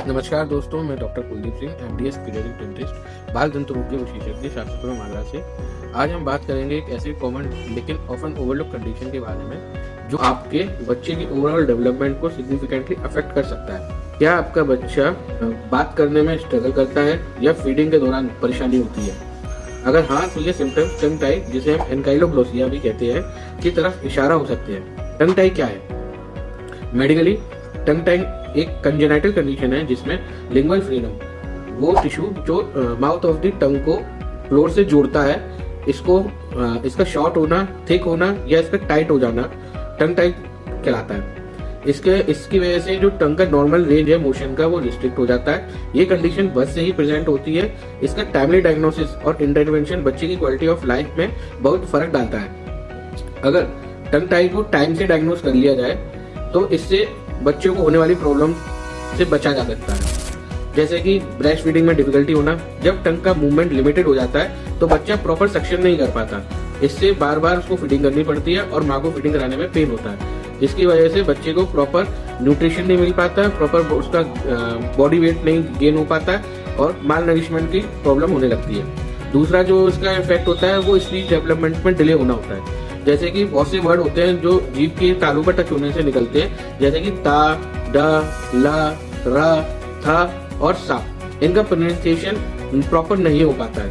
नमस्कार दोस्तों, मैं doctor Kuldeep Singh MDS paediatric dentist बाल दंत रोग के विशेषज्ञ शास्त्रों आगरा से। आज हम बात करेंगे एक ऐसी कॉमन लेकिन ऑफन ओवरलुक कंडीशन के बारे में जो आपके बच्चे की ओवरऑल डेवलपमेंट को सिग्निफिकेंटली अफेक्ट कर सकता है। क्या आपका बच्चा बात करने में स्ट्रगल करता है या फीडिंग के दौरान परेशानी होती है? अगर हाँ, तो ये सिम्टम्स टंग टाई, जिसे हम एनकाइलोग्लोसिया भी कहते हैं, की तरफ इशारा हो सकते हैं। टंग टाई क्या है? मेडिकली टंग टाई एक कंजेनाइटल कंडीशन है जिसमें लिंगुअल फ्रीडम, वो टिश्यू जो माउथ ऑफ द टंग को फ्लोर से जोड़ता है, इसका शॉर्ट होना, थिक होना या इसका टाइट हो जाना टंग टाई कहलाता है। इसकी वजह से जो टंग का नॉर्मल रेंज है मोशन का, वो रिस्ट्रिक्ट हो जाता है। ये कंडीशन बर्थ से ही प्रेजेंट होती है। इसका टाइमली डायग्नोसिस और इंटरवेंशन बच्चे की क्वालिटी ऑफ लाइफ में बहुत फर्क डालता है। अगर टंग टाई को टाइम से डायग्नोस कर लिया जाए तो इससे बच्चों को होने वाली प्रॉब्लम से बचा जा सकता है, जैसे कि ब्रेस्ट फीडिंग में डिफिकल्टी होना। जब टंग का मूवमेंट लिमिटेड हो जाता है तो बच्चा प्रॉपर सक्शन नहीं कर पाता, इससे बार बार उसको फीडिंग करनी पड़ती है और माँ को फीडिंग कराने में पेन होता है, जिसकी वजह से बच्चे को प्रॉपर न्यूट्रिशन नहीं मिल पाता, प्रॉपर उसका बॉडी वेट नहीं गेन हो पाता और माल नरिशमेंट की प्रॉब्लम होने लगती है। दूसरा जो इसका इफेक्ट होता है वो स्पीच डेवलपमेंट में डिले होना होता है, जैसे कि बहुत से वर्ड होते हैं जो जीभ के तालू पर टच होने से निकलते हैं, जैसे कि ता, ड, ला, रा, था और सा। इनका प्रोनाउंसिएशन प्रॉपर नहीं हो पाता है।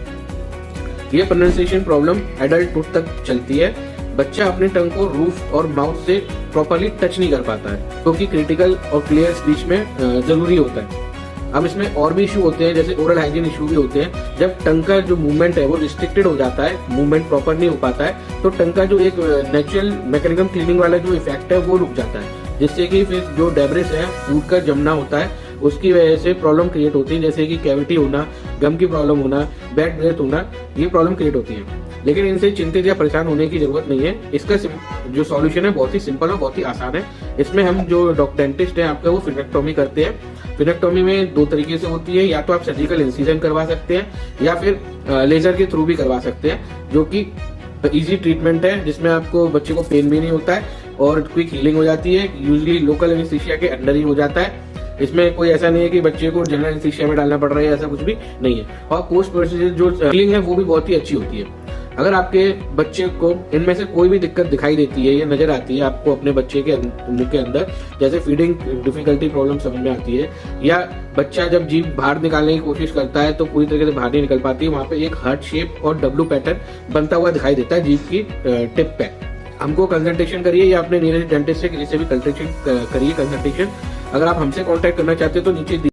ये प्रोनाउंसिएशन प्रॉब्लम एडल्टहुड तक चलती है। बच्चा अपने टंग को रूफ और माउथ से प्रॉपरली टच नहीं कर पाता है, क्योंकि क्रिटिकल और क्लियर स्पीच में जरूरी होता है। अब इसमें और भी इशू होते हैं, जैसे ओरल हाइजीन इशू भी होते हैं। जब टंग का जो मूवमेंट है वो रिस्ट्रिक्टेड हो जाता है, मूवमेंट प्रॉपर नहीं हो पाता है, तो टंग का जो एक नेचुरल मैकेनिज्म क्लीनिंग वाला जो इफेक्ट है वो रुक जाता है, जिससे कि फिर जो डेब्रिस है, फूड का जमना होता है, उसकी वजह से प्रॉब्लम क्रिएट होती है, जैसे कि कैविटी होना, गम की प्रॉब्लम होना, बैड ब्रेथ होना, ये प्रॉब्लम क्रिएट होती है। लेकिन इनसे चिंतित या परेशान होने की जरूरत नहीं है। इसका जो सॉल्यूशन है बहुत ही सिंपल और बहुत ही आसान है। इसमें हम जो डॉक्टर डेंटिस्ट है आपका, वो फिनेक्टोमी करते हैं। फिनेक्टोमी में दो तरीके से होती है, या तो आप सर्जिकल इंसिजन करवा सकते हैं या फिर लेजर के थ्रू भी करवा सकते हैं, जो कि इजी ट्रीटमेंट है, जिसमें आपको बच्चे को पेन भी नहीं होता है और क्विक हीलिंग हो जाती है। यूजुअली लोकल एनेस्थीसिया के अंडर ही हो जाता है। इसमें कोई ऐसा नहीं है कि बच्चे को जनरल एनेस्थीसिया में डालना पड़ रहा है, ऐसा कुछ भी नहीं है। और पोस्ट प्रोसीजर जो हीलिंग है वो भी बहुत ही अच्छी होती है। अगर आपके बच्चे को इनमें से कोई भी दिक्कत दिखाई देती है या नजर आती है आपको अपने बच्चे के मुंह के अंदर, जैसे फीडिंग डिफिकल्टी प्रॉब्लम समझ में आती है, या बच्चा जब जीभ बाहर निकालने की कोशिश करता है तो पूरी तरीके से बाहर नहीं निकल पाती है, वहां पे एक हार्ट शेप और डब्लू पैटर्न बनता हुआ दिखाई देता है जीभ की टिप पे, हमको कंसल्टेशन करिए या अपने नियरेस्ट डेंटिस्ट से किसी से भी कंसल्टेशन करिए। अगर आप हमसे कांटेक्ट करना चाहते हैं तो नीचे